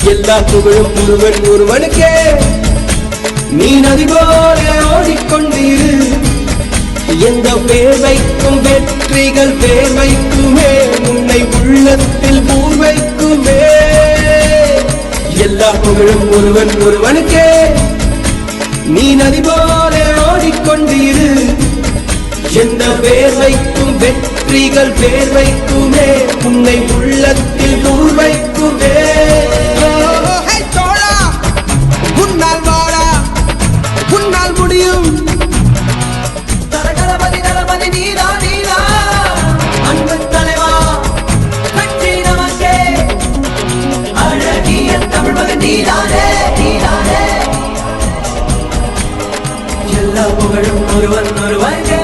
எல்லா புகழும் ஒருவன் ஒருவனுக்கே. நீ நதி போல ஓடிக்கொண்டிரு. எந்த வேர்வைக்கும் வெற்றிகள் வேர்வைக்குமே. உன்னை உள்ளத்தில் பூர்வைக்குமே. எல்லா புகழும் ஒருவன் ஒருவனுக்கே. நீ நதி போல ஓடிக்கொண்டிரு. எந்த வேர்வைக்கும் வெற்றிகள் வேர்வைக்குமே. உன்னை உள்ளத்தில் பூர்வைக்குமே. உன்னால் வாடா, உன்னால் முடியும். தலதளபதி தளபதி நீதா நீதா. அன்பு தலைவா வெற்றி நமக்கே. அழகிய தமிழ் மகன் நீதானே நீதானே. எல்லா புகழும் ஒருவன் ஒருவனுக்கே.